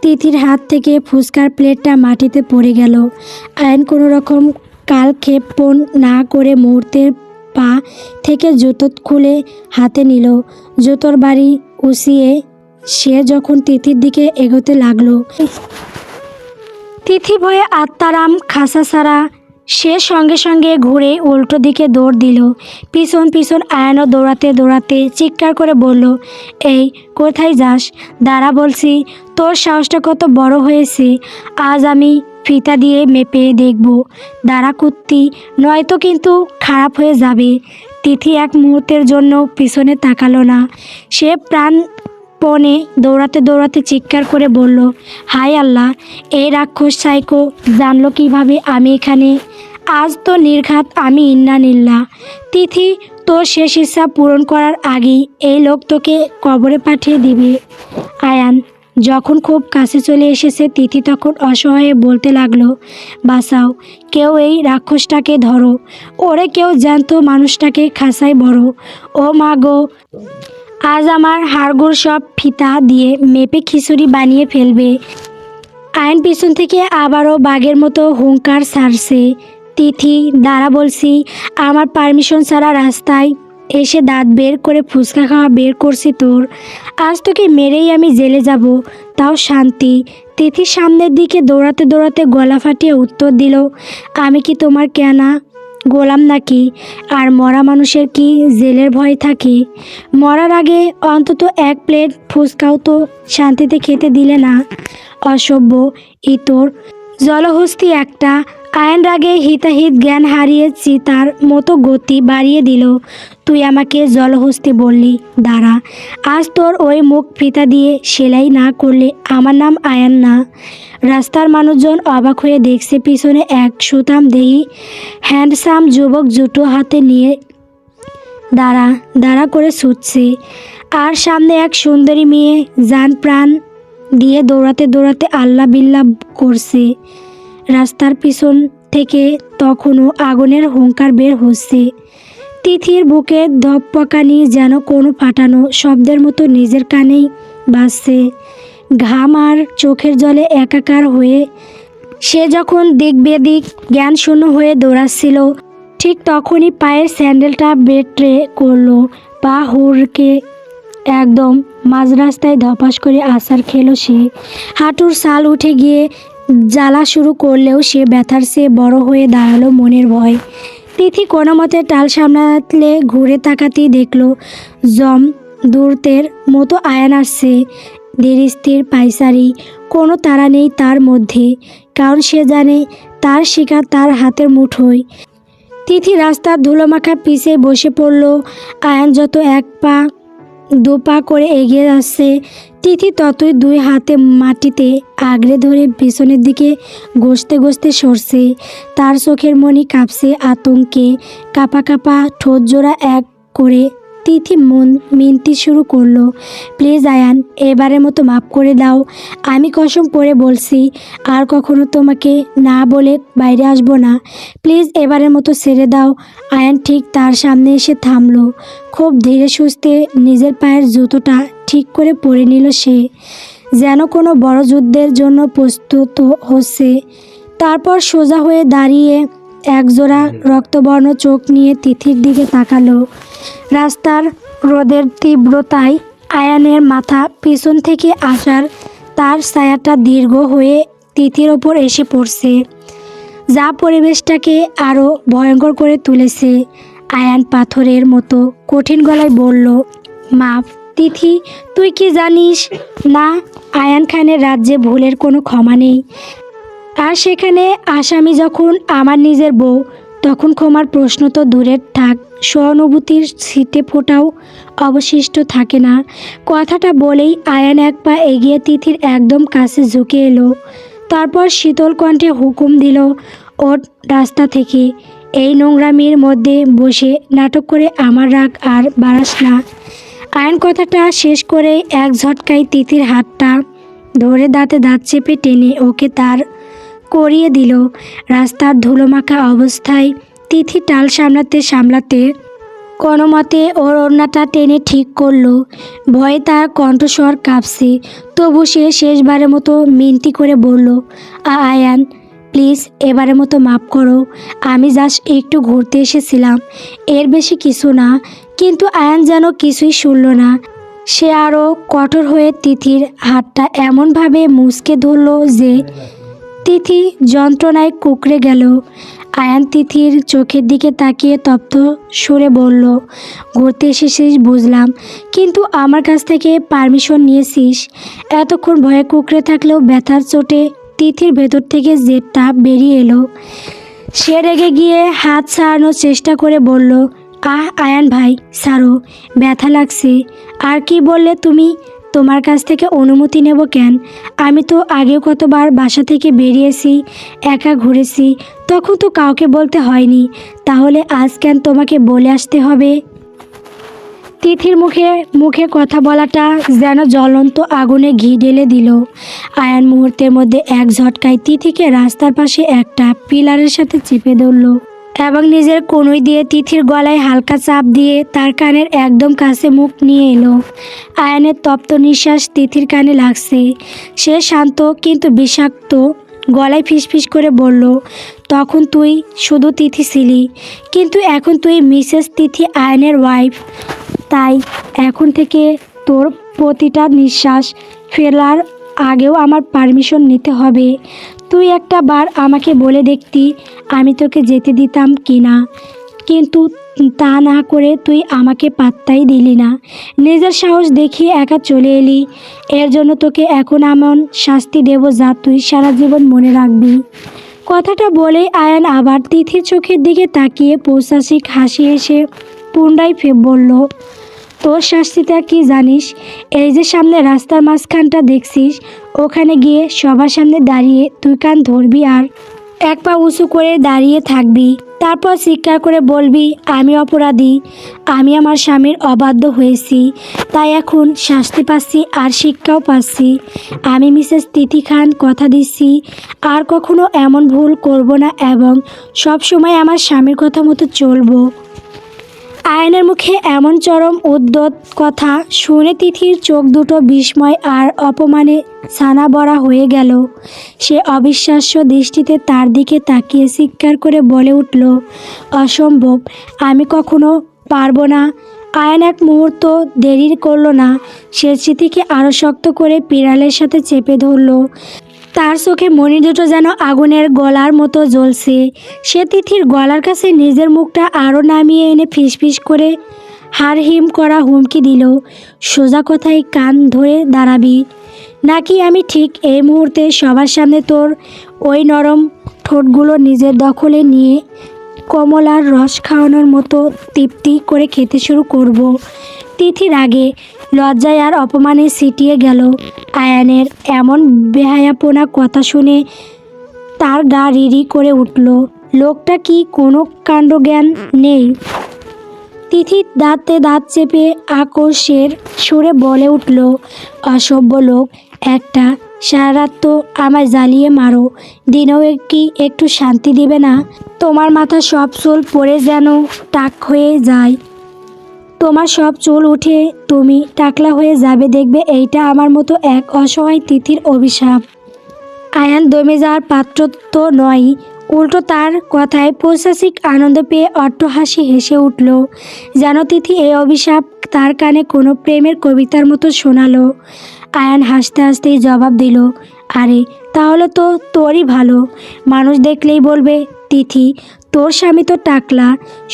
তিথির হাত থেকে ফুচকার প্লেটটা মাটিতে পড়ে গেল। আয়ান কোনো রকম কালক্ষেপণ না করে মুহূর্তের পা থেকে জুতো খুলে হাতে নিল। জুতোর বাড়ি উঁচিয়ে সে যখন তিথির দিকে এগোতে লাগলো, তিথি ভয়ে আত্মারাম খাসা ছাড়া সে সঙ্গে সঙ্গে ঘুরে উল্টো দিকে দৌড় দিল। পিছন পিছন আয়ানও দৌড়াতে দৌড়াতে চিৎকার করে বলল, এই কোথায় যাস? দাঁড়া বলছি, তোর সাহসটা কত বড় হয়েছে, আজ আমি ফিতা দিয়ে মেপে দেখব। দাঁড়া কুত্তি, নয়তো কিন্তু খারাপ হয়ে যাবে। তিথি এক মুহূর্তের জন্য পিছনে তাকালো না। সে প্রাণপণে দৌড়াতে দৌড়াতে চিৎকার করে বলল, হায় আল্লাহ, এই রাক্ষস সাইকো জানলো কিভাবে আমি এখানে? আজ তো নির্ঘাত আমি ইন্নানিল্লাহ। তিথি, তোর শেষ ইচ্ছা পূরণ করার আগেই এই লোক তোকে কবরে পাঠিয়ে দিবে। আয়ান যখন খুব কাছে চলে এসেছে, তিথি তখন অসহায়ে বলতে লাগলো, বাঁচাও, কেউ এই রাক্ষসটাকে ধরো, ওরে কেউ জ্যান্ত মানুষটাকে খাসায় বড়। ও মা গো, আজ আমার হাড়গোড় সব ফিতা দিয়ে মেপে খিচুড়ি বানিয়ে ফেলবে। আয়ন পিছন থেকে আবারও বাঘের মতো হুঙ্কার ছাড়ছে, তিথি দাঁড়া বলছি, আমার পারমিশন ছাড়া রাস্তায় এসে দাঁত বের করে ফুচকা খাওয়া বের করছি তোর। আজ তোকে মেরেই আমি জেলে যাব, তাও শান্তি। তিথির সামনের দিকে দৌড়াতে দৌড়াতে গলা ফাটিয়ে উত্তর দিল, আমি কি তোমার কেনা গোলাম নাকি? আর মরা মানুষের কি জেলের ভয় থাকে? মরার আগে অন্তত এক প্লেট ফুচকাও তো শান্তিতে খেতে দিলে না। অসভ্য, ইতর জলহস্তি একটা। আয়ন রাগে হিতাহিত জ্ঞান হারিয়ে চিতার মতো গতি বাড়িয়ে দিল। তুই আমাকে জলহস্তি বললি? দাঁড়া, আজ তোর ওই মুখ ফিতা দিয়ে সেলাই না করলে আমার নাম আয়ান না। রাস্তার মানুষজন অবাক হয়ে দেখছে পিছনে এক সুতাম দেহি হ্যান্ডসাম যুবক জুটো হাতে নিয়ে দাঁড়া দাঁড়া করে ছুটছে, আর সামনে এক সুন্দরী মেয়ে জান প্রাণ দিয়ে দৌড়াতে দৌড়াতে আল্লাহ বিল্লাহ করছে। রাস্তার পিছন থেকে তখনও আগুনের হুঙ্কার বের হচ্ছে। তিথির বুকে ধপকানি যেন কোনো ফাটানো শব্দের মতো নিজের কানেই বাজছে। ঘাম আর চোখের জলে একাকার হয়ে সে যখন দিক বেদিক জ্ঞানশূন্য হয়ে দৌড়াচ্ছিল, ঠিক তখনই পায়ের স্যান্ডেলটা বেটরে করলো। পা হুড়কে একদম মাঝ রাস্তায় ধপাস করে আছাড় খেলো সে। হাঁটুর ছাল উঠে গিয়ে জ্বালা শুরু করলেও সে ব্যথার চেয়ে বড় হয়ে দাঁড়ালো মনের ভয়। তিথি কোনো মতে টাল সামলাতলে ঘুরে তাকাতেই দেখলো জম দূরতের মতো আয়ান আসছে। ধীর স্থির পায়চারি, কোনো তাড়া নেই তার মধ্যে, কারণ সে জানে তার শিকার তার হাতের মুঠোয়। তিথি রাস্তার ধুলোমাখা পিছে বসে পড়ল। আয়ান যত এক পা দু পা করে এগিয়ে আসছে, তিথি ততই দুই হাতে মাটিতে আগড়ে ধরে পিছনের দিকে ঘষতে ঘষতে সরছে। তার চোখের মনি কাঁপছে আতঙ্কে, কাঁপা কাঁপা ঠোঁট জোড়া এক করে তিথি মিনতি শুরু করলো। প্লিজ আয়ান, এবারের মতো মাফ করে দাও। আমি কসম করে বলছি আর কখনো তোমাকে না বলে বাইরে আসবো না। প্লিজ এবারের মতো ছেড়ে দাও। আয়ান ঠিক তার সামনে এসে থামলো। খুব ধীরে সুস্থে নিজের পায়ের জুতোটা ঠিক করে পরে নিল সে, যেন কোনো বড় যুদ্ধের জন্য প্রস্তুত হচ্ছে। তারপর সোজা হয়ে দাঁড়িয়ে একজোড়া রক্তবর্ণ চোখ নিয়ে তিথির দিকে তাকালো। রাস্তার রোদের তীব্রতায় আয়ানের মাথা পিছন থেকে আসার তার ছায়াটা দীর্ঘ হয়ে তিথির ওপর এসে পড়ছে, যা পরিবেশটাকে আরও ভয়ঙ্কর করে তুলেছে। আয়ান পাথরের মতো কঠিন গলায় বলল, মাফ তিথি, তুই কি জানিস না আয়ান খানের রাজ্যে ভুলের কোনো ক্ষমা নেই। আর সেখানে আসামি যখন আমার নিজের বউ, তখন ক্ষমার প্রশ্ন তো দূরের থাক, সহানুভূতির ছিটে ফোটাও অবশিষ্ট থাকে না। কথাটা বলেই আয়ান এক পা এগিয়ে তিথির একদম কাছে ঝুঁকে এলো। তারপর শীতল কণ্ঠে হুকুম দিল, ওঠ রাস্তা থেকে। এই নোংরামির মধ্যে বসে নাটক করে আমার রাগ আর বাড়াস না। আয়ন কথাটা শেষ করে এক ঝটকায় তিথির হাতটা ধরে দাঁতে দাঁত চেপে টেনে ওকে তার করিয়ে দিল। রাস্তার ধুলোমাখা অবস্থায় তিথি টাল সামলাতে কোনো মতে ওর ওড়নাটা টেনে ঠিক করলো। ভয়ে তার কণ্ঠস্বর কাঁপছে, তবু সে শেষবারের মতো মিনতি করে বলল, আয়ান প্লিজ এবারের মতো মাফ করো। আমি জাস্ট একটু ঘুরতে এসেছিলাম, এর বেশি কিছু না। কিন্তু আয়ান যেন কিছুই শুনল না। সে আরও কঠোর হয়ে তিথির হাতটা এমনভাবে মুচকে ধরল যে তিথি যন্ত্রণায় কুঁকড়ে গেল। আয়ান তিথির চোখের দিকে তাকিয়ে তপ্ত সুরে বলল, ঘুরতে এসেছিস বুঝলাম, কিন্তু আমার কাছ থেকে পারমিশন নিয়েছিস? এতক্ষণ ভয়ে কুঁকড়ে থাকলেও ব্যথার চোটে তিথির ভেতর থেকে জেদটা বেরিয়ে এলো। সে রেগে গিয়ে হাত ছাড়ানোর চেষ্টা করে বলল, আয়ান ভাই ছাড়ো, ব্যথা লাগছে। আর কি বললে তুমি? তোমার কাছ থেকে অনুমতি নেব কেন? আমি তো আগেও কতবার বাসা থেকে বেরিয়েছি, একা ঘুরেছি, তখন তো কাউকে বলতে হয়নি। তাহলে আজ কেন তোমাকে বলে আসতে হবে? তিথির মুখে মুখে কথা বলাটা যেন জ্বলন্ত আগুনে ঘি ঢেলে দিল। আয়ান মুহূর্তের মধ্যে এক ঝটকায় তিথিকে রাস্তার পাশে একটা পিলারের সাথে চেপে ধরল এবং নিজের কনুই দিয়ে তিথির গলায় হালকা চাপ দিয়ে তার কানের একদম কাছে মুখ নিয়ে এলো। আয়ানের তপ্ত নিঃশ্বাস তিথির কানে লাগছে। সে শান্ত কিন্তু বিষাক্ত গলায় ফিসফিস করে বলল, তখন তুই শুধু তিথি ছিলি, কিন্তু এখন তুই মিসেস তিথি আয়ানের ওয়াইফ। তাই এখন থেকে তোর প্রতিটা নিঃশ্বাস ফেলার আগেও আমার পারমিশন নিতে হবে। তুই একটা বার আমাকে বলে দেখতি আমি তোকে যেতে দিতাম কি না। কিন্তু তা না করে তুই আমাকে পাত্তাই দিলি না, নিজের সাহস দেখিয়ে একা চলে এলি। এর জন্য তোকে এখন এমন শাস্তি দেব যা তুই সারা জীবন মনে রাখবি। কথাটা বলেই আয়ান আবার তিথির চোখের দিকে তাকিয়ে পৈশাচিক হাসি এসে পুনরায় বলল, তোর শাস্তিটা কি জানিস? এই যে সামনে রাস্তার মাঝখানটা দেখছিস, ওখানে গিয়ে সবার সামনে দাঁড়িয়ে তুই কান ধরবি আর এক পা উঁচু করে দাঁড়িয়ে থাকবি। তারপর চিৎকার করে বলবি, আমি অপরাধী, আমি আমার স্বামীর অবাধ্য হয়েছি, তাই এখন শাস্তি পাচ্ছি আর শিক্ষাও পাচ্ছি। আমি মিসেস তিথি খান কথা দিচ্ছি আর কখনো এমন ভুল করব না এবং সব সময় আমার স্বামীর কথা মতো চলবো। আয়নের মুখে এমন চরম উদ্যত কথা শুনে তিথির চোখ দুটো বিস্ময় আর অপমানে ছানা বড়া হয়ে গেল। সে অবিশ্বাস্য দৃষ্টিতে তার দিকে তাকিয়ে চিৎকার করে বলে উঠল, অসম্ভব, আমি কখনো পারবো না। আয়ন এক মুহূর্ত দেরি করল না, সে স্মৃতিকে আরও শক্ত করে পিরালের সাথে চেপে ধরল। তার চোখে মণি দুটো যেন আগুনের গলার মতো জ্বলছে। সে তিথির গলার কাছে নিজের মুখটা আরও নামিয়ে এনে ফিসফিস করে হাড়হিম করা হুমকি দিল, সোজা কথায় কান ধরে দাঁড়াবি, নাকি আমি ঠিক এই মুহূর্তে সবার সামনে তোর ওই নরম ঠোঁটগুলো নিজের দখলে নিয়ে কমলার রস খাওয়ানোর মতো তৃপ্তি করে খেতে শুরু করব। তিথির আগে লজ্জায় আর অপমানে ছিটিয়ে গেল। আয়ানের এমন বেহায়াপনা কথা শুনে তার গা রিরি করে উঠল। লোকটা কি কোনো কাণ্ডজ্ঞান নেই? তিথি দাঁতে দাঁত চেপে আকর্ষের সুরে বলে উঠল, অসভ্য লোক একটা, সারা রাত তো আমায় জ্বালিয়ে মারো, দিনেও কি একটু শান্তি দিবে না? তোমার মাথা সব চুল পড়ে যেন টাক হয়ে যায়, তোমার সব চুল উঠে তুমি টাকলা হয়ে যাবে দেখবে, এইটা আমার মতো এক অসহায় তিথির অভিশাপ। আয়ান দমে যাওয়ার পাত্র তো নয়, উল্টো তার কথায় পৈশাচিক আনন্দ পেয়ে অট্টহাসি হেসে উঠল, যেন তিথি এই অভিশাপ তার কানে কোনো প্রেমের কবিতার মতো শোনালো। আয়ান হাসতে হাসতেই জবাব দিল, আরে তাহলে তো তোরই ভালো, মানুষ দেখলেই বলবে তিথি তোর স্বামী তো টাকলা,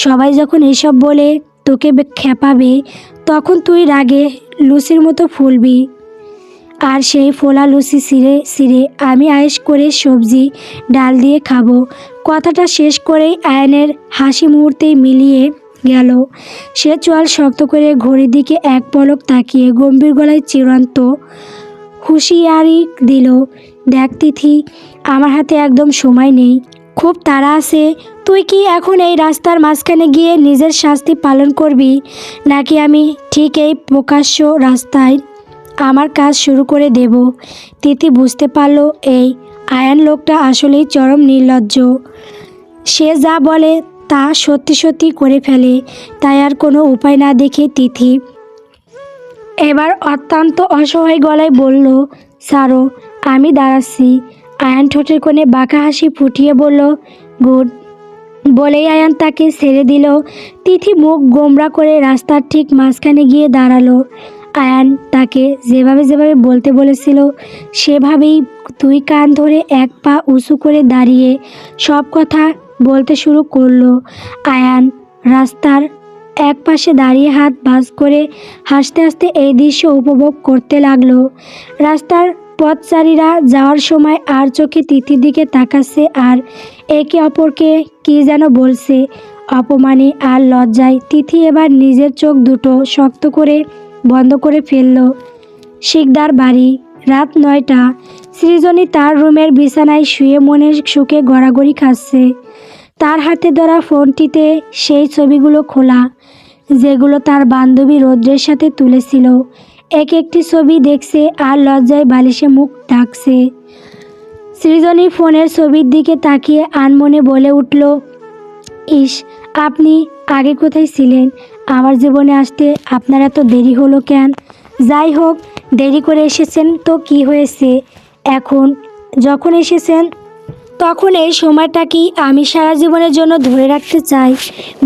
সবাই যখন এসব বলে তোকে খেপাবে তখন তুই রাগে লুচির মতো ফুলবি, আর সেই ফোলা লুচি ছিঁড়ে ছিঁড়ে আমি আয়েশ করে সবজি ডাল দিয়ে খাবো। কথাটা শেষ করেই আয়নের হাসি মুহূর্তেই মিলিয়ে গেল। সে চোয়াল শক্ত করে ঘড়ির দিকে এক পলক তাকিয়ে গম্ভীর গলায় চিরন্ত হুঁশিয়ারি দিল, দেখ তিথি, আমার হাতে একদম সময় নেই, খুব তাড়া আছে। তুই কি এখন এই রাস্তার মাঝখানে গিয়ে নিজের শাস্তি পালন করবি, নাকি আমি ঠিক এই প্রকাশ্য রাস্তায় আমার কাজ শুরু করে দেব? তিথি বুঝতে পারল এই আয়ান লোকটা আসলেই চরম নির্লজ্জ। সে যা বলে তা সত্যি সত্যি করে ফেলে, তাই আর কোনো উপায় না দেখে তিথি এবার অত্যন্ত অসহায় গলায় বলল, ছাড়ো, আমি দাঁড়াচ্ছি। আয়ান ঠোঁটের কোণে বাঁকা হাসি ফুটিয়ে বলল, গুড। বলেই আয়ান তাকে ছেড়ে দিল। তিথি মুখ গোমড়া করে রাস্তার ঠিক মাঝখানে গিয়ে দাঁড়ালো। আয়ান তাকে যেভাবে যেভাবে বলতে বলেছিল সেভাবেই দুই কান ধরে এক পা উঁচু করে দাঁড়িয়ে সব কথা বলতে শুরু করলো। আয়ান রাস্তার এক পাশে দাঁড়িয়ে হাত ভাঁজ করে হাসতে হাসতে এই দৃশ্য উপভোগ করতে লাগলো। রাস্তার পথচারীরা যাওয়ার সময় আর চোখে তিথির দিকে তাকাচ্ছে আর একে অপরকে কী যেন বলছে। অপমানে আর লজ্জায় তিথি এবার নিজের চোখ দুটো শক্ত করে বন্ধ করে ফেলল। শিকদার বাড়ি, রাত 9টা। সৃজনী তার রুমের বিছানায় শুয়ে মনের সুখে গড়াগড়ি খাচ্ছে। তার হাতে ধরা ফোনটিতে সেই ছবিগুলো খোলা, যেগুলো তার বান্ধবী রৌদ্রের সাথে তুলেছিল। এক একটি ছবি দেখছে আর লজ্জায় বালিশে মুখ ঢাকছে। সৃজনী ফোনের ছবির দিকে তাকিয়ে আনমনে বলে উঠল, ইস, আপনি আগে কোথায় ছিলেন? আমার জীবনে আসতে আপনার এত দেরি হলো কেন? যাই হোক, দেরি করে এসেছেন তো কি হয়েছে, এখন যখন এসেছেন তখন এই সময়টাকেই আমি সারা জীবনের জন্য ধরে রাখতে চাই।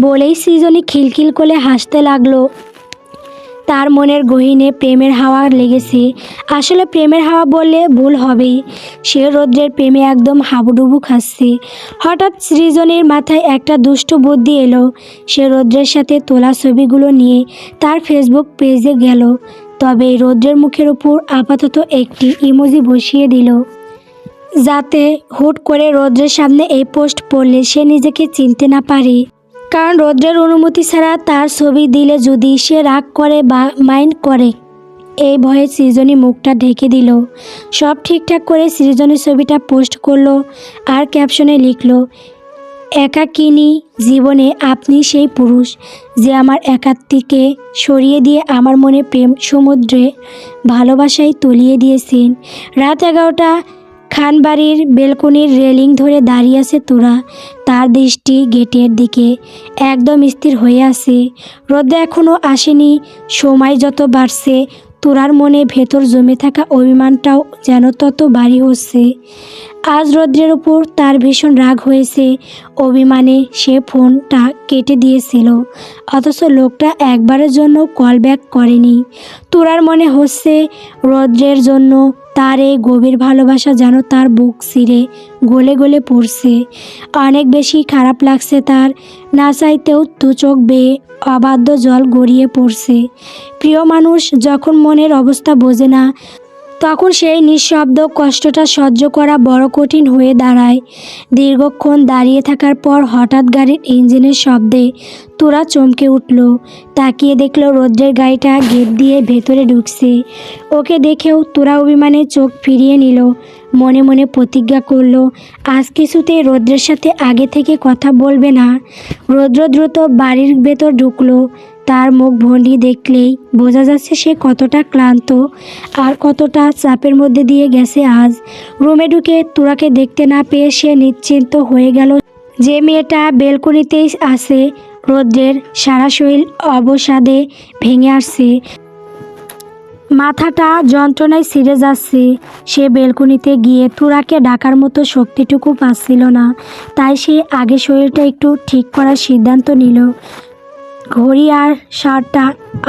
বলেই সৃজনী খিলখিল করে হাসতে লাগলো। তার মনের গহীনে প্রেমের হাওয়া লেগেছে। আসলে প্রেমের হাওয়া বললে ভুল হবে, সে রৌদ্রের প্রেমে একদম হাবুডুবু খাচ্ছে। হঠাৎ সৃজনীর মাথায় একটা দুষ্ট বুদ্ধি এলো। সে রৌদ্রের সাথে তোলা ছবিগুলো নিয়ে তার ফেসবুক পেজে গেল, তবে রৌদ্রের মুখের উপর আপাতত একটি ইমোজি বসিয়ে দিল, যাতে হুট করে রৌদ্রের সামনে এই পোস্ট পড়লে সে নিজেকে চিনতে না পারে। কারণ রৌদ্রের অনুমতি ছাড়া তার ছবি দিলে যদি সে রাগ করে বা মাইন্ড করে, এই ভয়ে সৃজনী মুখটা ঢেকে দিল। সব ঠিকঠাক করে সৃজনী ছবিটা পোস্ট করলো আর ক্যাপশনে লিখলো, একাকিনী জীবনে আপনি সেই পুরুষ যে আমার একাত্মকে সরিয়ে দিয়ে আমার মনে প্রেম সমুদ্রে ভালোবাসায় তলিয়ে দিয়েছেন। রাত 11টা, খানবাড়ির বেলকনির রেলিং ধরে দাঁড়িয়ে আছে তোরা। তার দৃষ্টি গেটের দিকে একদম স্থির হয়ে আছে। রোদ এখনও আসেনি। সময় যত বাড়ছে তোরার মনে ভেতর জমে থাকা অভিমানটাও যেন তত ভারী হচ্ছে। আজ রৌদ্রের উপর তার ভীষণ রাগ হয়েছে। অভিমানে সে ফোনটা কেটে দিয়েছিল, অথচ লোকটা একবারের জন্য কল ব্যাক করেনি। তোরার মনে হচ্ছে রৌদ্রের জন্য তার এই গভীর ভালোবাসা যেন তার বুক ছিঁড়ে গলে গলে পড়ছে। অনেক বেশি খারাপ লাগছে তার। না চাইতেও দু চোখ বেয়ে অবাধ্য জল গড়িয়ে পড়ছে। প্রিয় মানুষ যখন মনের অবস্থা বোঝে না, তখন সেই নিঃশব্দ কষ্টটা সহ্য করা বড় কঠিন হয়ে দাঁড়ায়। দীর্ঘক্ষণ দাঁড়িয়ে থাকার পর হঠাৎ গাড়ির ইঞ্জিনের শব্দে তোরা চমকে উঠল। তাকিয়ে দেখল রৌদ্রের গাড়িটা গেট দিয়ে ভেতরে ঢুকছে। ওকে দেখেও তোরা অভিমানে চোখ ফিরিয়ে নিল। মনে মনে প্রতিজ্ঞা করলো আজ কিছুতেই রৌদ্রের সাথে আগে থেকে কথা বলবে না। রৌদ্র দ্রুত বাড়ির ভেতর ঢুকলো। তার মুখ ভঙ্গি দেখলেই বোঝা যাচ্ছে সে কতটা ক্লান্ত আর কতটা চাপের মধ্যে দিয়ে গেছে আজ। রুমে ঢুকে তোরাকে দেখতে না পেয়ে সে নিশ্চিন্ত হয়ে গেল যে মেয়েটা বেলকনিতেই আছে। রৌদ্রের সারা শরীর অবসাদে ভেঙে আসছে, মাথাটা যন্ত্রণায় ছিঁড়ে যাচ্ছে। সে বেলকনিতে গিয়ে তোরাকে ডাকার মতো শক্তিটুকু পাচ্ছিল না, তাই সে আগে শরীরটা একটু ঠিক করার সিদ্ধান্ত নিল। ঘড়ি আর শার্টটা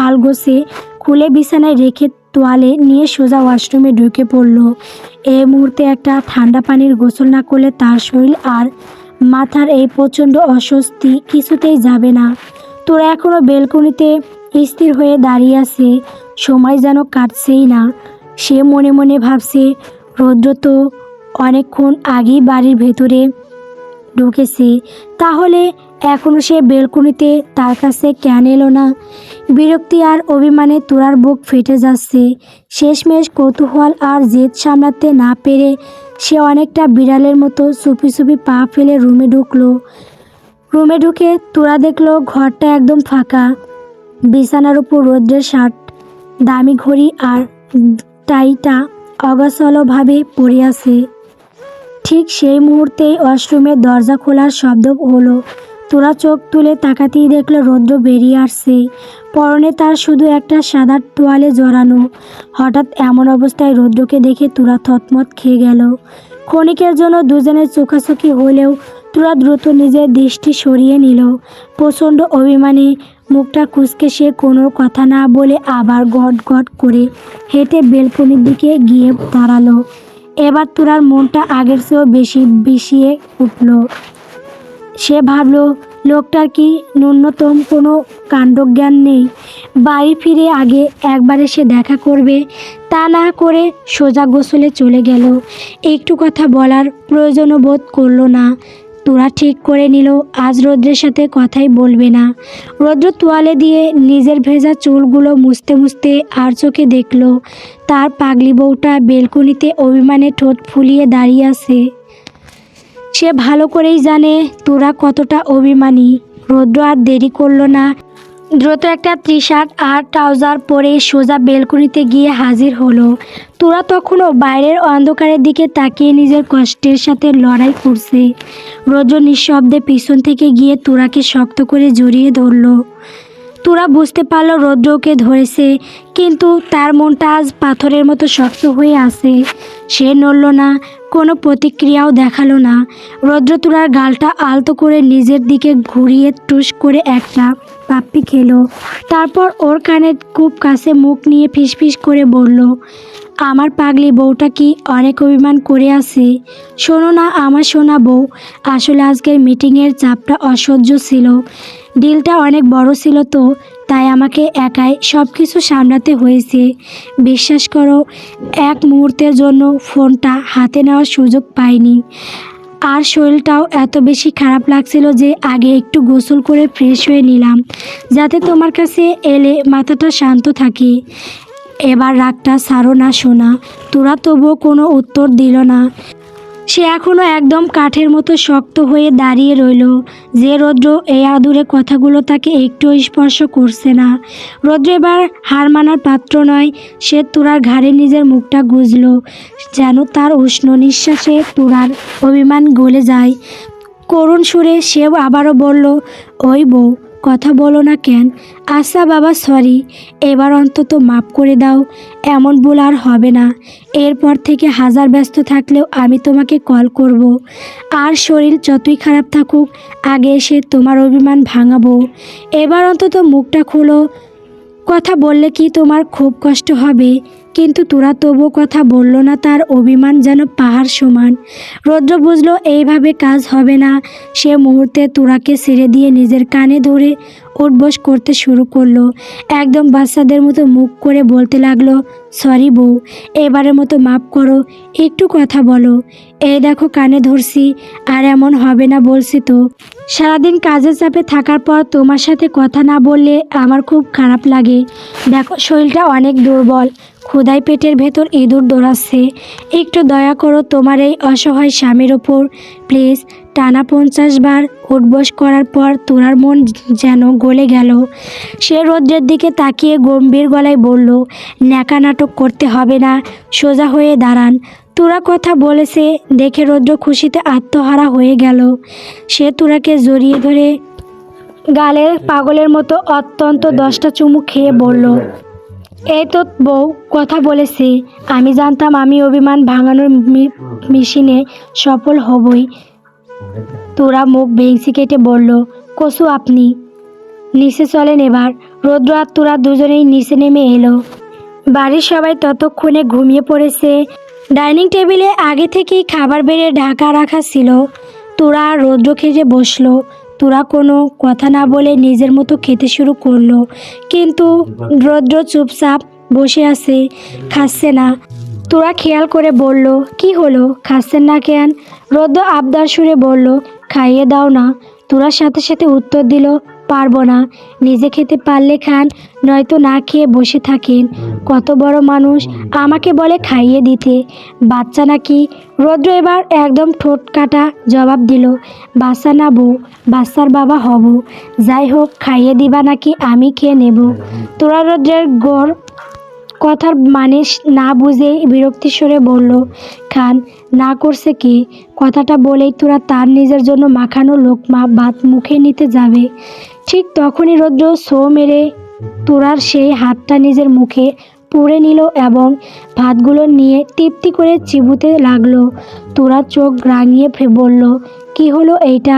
আলগোছে খুলে বিছানায় রেখে তোয়ালে নিয়ে সোজা ওয়াশরুমে ঢুকে পড়ল। এই মুহূর্তে একটা ঠান্ডা পানির গোসল না করলে তার শরীর আর মাথার এই প্রচণ্ড অস্বস্তি কিছুতেই যাবে না। তোরা এখনও বেলকনিতে স্থির হয়ে দাঁড়িয়ে আছে। সময় যেন কাটছেই না। সে মনে মনে ভাবছে রৌদ্র তো অনেকক্ষণ আগেই বাড়ির ভেতরে ঢুকেছে, তাহলে এখনও সে বেলকনিতে তার কাছে কেন এলো না? বিরক্তি আর অভিমানে তোরার বুক ফেটে যাচ্ছে। শেষমেশ কৌতূহল আর জেদ সামলাতে না পেরে সে অনেকটা বিড়ালের মতো চুপি চুপি পা ফেলে রুমে ঢুকলো। রুমে ঢুকে তোরা দেখলো ঘরটা একদম ফাঁকা। বিছানার উপর রৌদ্রের শার্ট, দামি ঘড়ি আর টাইটা অগোছালোভাবে পড়ে আছে। ঠিক সেই মুহূর্তেই ওয়াশরুমের দরজা খোলার শব্দ হলো। তোরা চোখ তুলে তাকাতেই দেখলো রৌদ্র বেরিয়ে আসছে। পরনে তার শুধু একটা সাদা তোয়ালে জড়ানো। হঠাৎ এমন অবস্থায় রৌদ্রকে দেখে তোরা থতমত খেয়ে গেল। ক্ষণিকের জন্য দুজনের চোখাচোখি হলেও তোরা দ্রুত নিজের দৃষ্টি সরিয়ে নিল। প্রচণ্ড অভিমানে মুখটা কুঁচকে সে কোনো কথা না বলে আবার গট গট করে হেঁটে বেলকনির দিকে গিয়ে দাঁড়ালো। এবার তোরার মনটা আগের চেয়েও বেশি বিষিয়ে উঠল। সে ভাবল লোকটার কি ন্যূনতম কোনো কাণ্ডজ্ঞান নেই? বাড়ি ফিরে আগে একবারে সে দেখা করবে, তা না করে সোজা গোসলে চলে গেল। একটু কথা বলার প্রয়োজনও বোধ করলো না। তোরা ঠিক করে নিল আজ রৌদ্রের সাথে কথাই বলবে না। রৌদ্র তোয়ালে দিয়ে নিজের ভেজা চুলগুলো মুছতে মুছতে আর চোখে দেখল তার পাগলি বউটা বেলকনিতে অভিমানে ঠোঁট ফুলিয়ে দাঁড়িয়ে আছে। সে ভালো করেই জানে তোরা কতটা অভিমানী। রৌদ্র আর দেরি করলো না। দ্রুত একটা টি-শার্ট আর ট্রাউজার পরে সোজা বেলকনিতে গিয়ে হাজির হলো। তোরা তখনও বাইরের অন্ধকারের দিকে তাকিয়ে নিজের কষ্টের সাথে লড়াই করছে। রৌদ্র নিঃশব্দে পিছন থেকে গিয়ে তোরাকে শক্ত করে জড়িয়ে ধরল। তোরা বুঝতে পারল রৌদ্র ওকে ধরেছে, কিন্তু তার মনটা আজ পাথরের মতো শক্ত হয়ে আছে। সে নড়ল না, কোনো প্রতিক্রিয়াও দেখালো না। রৌদ্র তোরার গালটা আলতো করে নিজের দিকে ঘুরিয়ে টুস করে একটা পাপ্পি খেলো। তারপর ওর কানে খুব কাছে মুখ নিয়ে ফিসফিস করে বলল, আমার পাগলি বউটা কি অনেক অভিমান করে আছে। শোনো না আমার সোনা বউ, আসলে আজকের মিটিংয়ের চাপটা অসহ্য ছিল। ডিলটা অনেক বড় ছিল তো, তাই আমাকে একাই সব কিছু সামলাতে হয়েছে। বিশ্বাস করো, এক মুহূর্তের জন্য ফোনটা হাতে নেওয়ার সুযোগ পাইনি। আর শরীরটাও এত বেশি খারাপ লাগছিল যে আগে একটু গোসল করে ফ্রেশ হয়ে নিলাম, যাতে তোমার কাছে এলে মাথাটা শান্ত থাকে। এবার রাগটা ছাড়ো না সোনা। তোরা তবুও কোনো উত্তর দিল না। সে এখনও একদম কাঠের মতো শক্ত হয়ে দাঁড়িয়ে রইল। যে রৌদ্র এই আদুরে কথাগুলো তাকে একটু স্পর্শ করছে না। রৌদ্র এবার হার মানার পাত্র নয়। সে তুরার ঘাড়ে নিজের মুখটা গুজল, যেন তার উষ্ণ নিঃশ্বাসে তুরার অভিমান গলে যায়। করুণ সুরে সেও আবারও বলল, ওই বউ, কথা বলো না কেন? আচ্ছা বাবা, সরি, এবার অন্তত মাফ করে দাও। এমন ভুল আর হবে না। এরপর থেকে হাজার ব্যস্ত থাকলেও আমি তোমাকে কল করব। আর শরীর যতই খারাপ থাকুক, আগে এসে তোমার অভিমান ভাঙাবো। এবার অন্তত মুখটা খোলো। কথা বললে কি তোমার খুব কষ্ট হবে? কিন্তু তোরা তবুও কথা বলল না। তার অভিমান যেন পাহাড় সমান। রৌদ্র বুঝলো এইভাবে কাজ হবে না। সে মুহূর্তে তোরাকে ছেড়ে দিয়ে নিজের কানে ধরে উঠবোস করতে শুরু করলো। একদম বাচ্চাদের মতো মুখ করে বলতে লাগলো, সরি বউ, এবারের মতো মাফ করো, একটু কথা বলো। এই দেখো কানে ধরছি, আর এমন হবে না বলছি তো। সারাদিন কাজের চাপে থাকার পর তোমার সাথে কথা না বললে আমার খুব খারাপ লাগে। দেখো শরীরটা অনেক দুর্বল, ক্ষুধায় পেটের ভেতর ইঁদুর দৌড়াচ্ছে। একটু দয়া করো তোমার এই অসহায় স্বামীর ওপর, প্লিজ। টানা 50 বার উঠবোস করার পর তোরার মন যেন গলে গেল। সে রৌদ্রের দিকে তাকিয়ে গম্ভীর গলায় বলল, ন্যাকা নাটক করতে হবে না, সোজা হয়ে দাঁড়ান। তোরা কথা বলেছে দেখে রৌদ্র খুশিতে আত্মহারা হয়ে গেল। সে তোরাকে জড়িয়ে ধরে গালে পাগলের মতো অত্যন্ত 10টা চুমু খেয়ে বলল, এই তো বউ কথা বলেছে। আমি জানতাম আমি অভিমান ভাঙানোর মিশনে সফল হবই। তোরা মুখ ভেঙচি কেটে বলল, কসু আপনি নিচে চলেন এবার। রৌদ্র আর তোরা দুজনেই নিচে নেমে এলো। বাড়ির সবাই ততক্ষণে ঘুমিয়ে পড়েছে। ডাইনিং টেবিলে আগে থেকেই খাবার বেড়ে ঢাকা রাখা ছিল। তোরা রৌদ্র খেতে বসলো। তোরা কোনো কথা না বলে নিজের মতো খেতে শুরু করলো। কিন্তু রৌদ্র চুপচাপ বসে আছে, খাচ্ছে না। তোরা খেয়াল করে বলল, কি হলো, খাচ্ছেন না কেন? রৌদ্র আবদার সুরে বলল, খাইয়ে দাও না। তোরা সাথে সাথে উত্তর দিল, পারবো না, নিজে খেতে পারলে খান, নয়তো না খেয়ে বসে থাকেন। কত বড় মানুষ, আমাকে বলে খাইয়ে দিতে, বাচ্চা নাকি? রৌদ্র এবার একদম ঠোঁট কাটা জবাব দিল, বাচ্চা না বউ, বাচ্চার বাবা হব। যাই হোক, খাইয়ে দিবা নাকি আমি খেয়ে নেব? তোরা রৌদ্রের গড় কথার মানে না বুঝে বিরক্তি সরে বলল, খান, না করছে কি? কথাটা বলেই তোরা তার নিজের জন্য মাখানো লোকমা ভাত মুখে নিতে যাবে। ঠিক তখনই রৌদ্র ছো মেরে তোরার সেই হাতটা নিজের মুখে পুড়ে নিল এবং ভাতগুলো নিয়ে তৃপ্তি করে চিবুতে লাগলো। তোরা চোখ রাঙিয়ে বলল, কি হলো এইটা?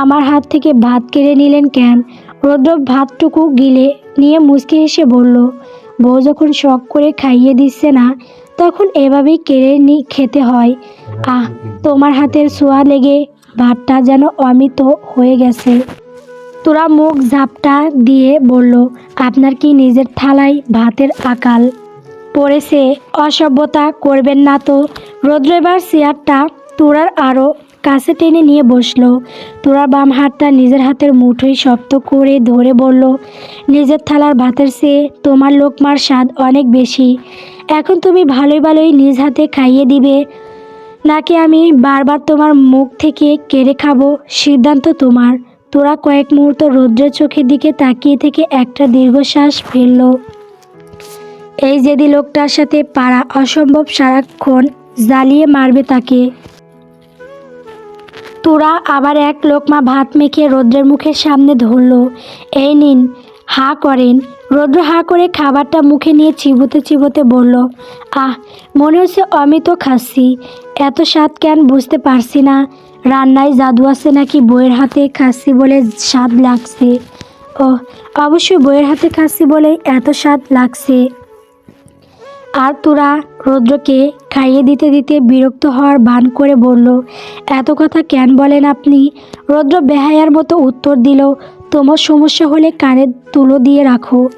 আমার হাত থেকে ভাত কেড়ে নিলেন কেন? রৌদ্র ভাতটুকু গিলে নিয়ে মুচকি হেসে বলল, বউ যখন শখ করে খাইয়ে দিচ্ছে না, তখন এভাবেই কেড়ে খেতে হয়। আহ, তোমার হাতের ছোঁয়া লেগে ভাতটা যেন অমৃত হয়ে গেছে। তোরা মুখ ঝাপটা দিয়ে বলল, আপনার কি নিজের থালায় ভাতের আকাল পড়েছে? অসভ্যতা করবেন না তো। রৌদ্র এবার চেয়ারটা তোরার আরও কাছে টেনে নিয়ে বসলো। তোরার বাম হাতটা নিজের হাতের মুঠোয় শক্ত করে ধরে বলল, নিজের থালার ভাতের চেয়ে তোমার লোকমার স্বাদ অনেক বেশি। এখন তুমি ভালোই ভালোই নিজ হাতে খাইয়ে দিবে, নাকি আমি বারবার তোমার মুখ থেকে কেড়ে খাবো, সিদ্ধান্ত তোমার। তোরা কয়েক মুহূর্ত রৌদ্রের চোখের দিকে তাকিয়ে থেকে একটা দীর্ঘশ্বাস ফেলল। এই জেদি লোকটার সাথে পারা অসম্ভব, সারাক্ষণ জ্বালিয়ে মারবে তাকে। তোরা আবার এক লোকমা ভাত মেখে রৌদ্রের মুখের সামনে ধরল। এই নিন, হা করেন। রৌদ্র হা করে খাবারটা মুখে নিয়ে চিবোতে চিবোতে বলল, আহ, মনে হচ্ছে অমৃত খাচ্ছি। এত স্বাদ কেন বুঝতে পারছি না। রান্নায় জাদু আছে নাকি বইয়ের হাতে খাচ্ছি বলে স্বাদ লাগছে? ও, অবশ্যই বইয়ের হাতে খাচ্ছি বলেই এত স্বাদ লাগছে। আর তোরা রৌদ্রকে খাইয়ে দিতে দিতে বিরক্ত হওয়ার ভান করে বলল, এত কথা কেন বলেন আপনি? রৌদ্র বেহায়ার মতো উত্তর দিল, তোমার সমস্যা হলে কানে তুলো দিয়ে রাখো।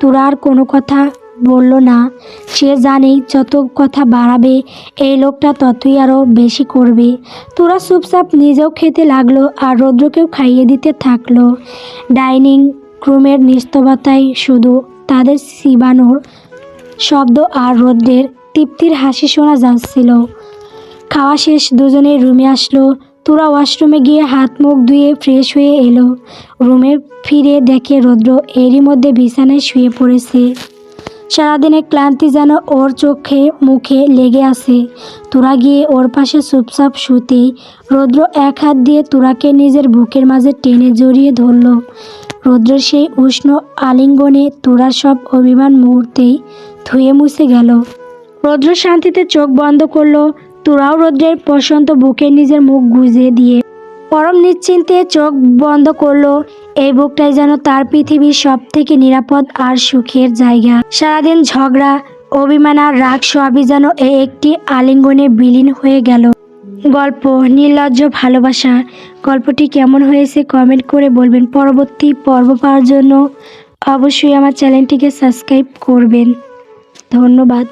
তোরা আর কোনো কথা বলল না। সে জানেই যত কথা বাড়াবে এই লোকটা ততই আরও বেশি করবে। তোরা চুপচাপ নিজেও খেতে লাগলো আর রৌদ্রকেও খাইয়ে দিতে থাকলো। ডাইনিং রুমের নিস্তব্ধতায় শুধু তাদের চিবানোর শব্দ আর রৌদ্রের তৃপ্তির হাসি শোনা যাচ্ছিল। খাওয়া শেষ, দুজনে রুমে আসলো। তোরা ওয়াশরুমে গিয়ে হাত মুখ ধুয়ে ফ্রেশ হয়ে এলো। রুমে ফিরে দেখে রৌদ্র এরই মধ্যে বিছানায় শুয়ে পড়েছে। সারাদিনের ক্লান্তি যেন ওর চোখে মুখে লেগে আছে। তোরা গিয়ে ওর পাশে চুপচাপ শুতেই রৌদ্র এক হাত দিয়ে তোরাকে নিজের বুকের মাঝে টেনে জড়িয়ে ধরল। রৌদ্রের সেই উষ্ণ আলিঙ্গনে তোরার সব অভিমান মুহূর্তেই ধুয়ে মুছে গেল। রৌদ্র শান্তিতে চোখ বন্ধ করলো। তোরাও রৌদ্রের প্রশান্ত বুকে নিজের মুখ গুজে দিয়ে পরম নিশ্চিন্তে চোখ বন্ধ করলো। এই বুকটাই যেন তার পৃথিবীর সব থেকে নিরাপদ আর সুখের জায়গা। সারাদিন ঝগড়া, অভিমান আর রাগ সবই যেন এই একটি আলিঙ্গনে বিলীন হয়ে গেল। গল্প নির্লজ্জ ভালোবাসা। গল্পটি কেমন হয়েছে কমেন্ট করে বলবেন। পরবর্তী পর্ব পাওয়ার জন্য অবশ্যই আমার চ্যানেলটিকে সাবস্ক্রাইব করবেন। ধন্যবাদ।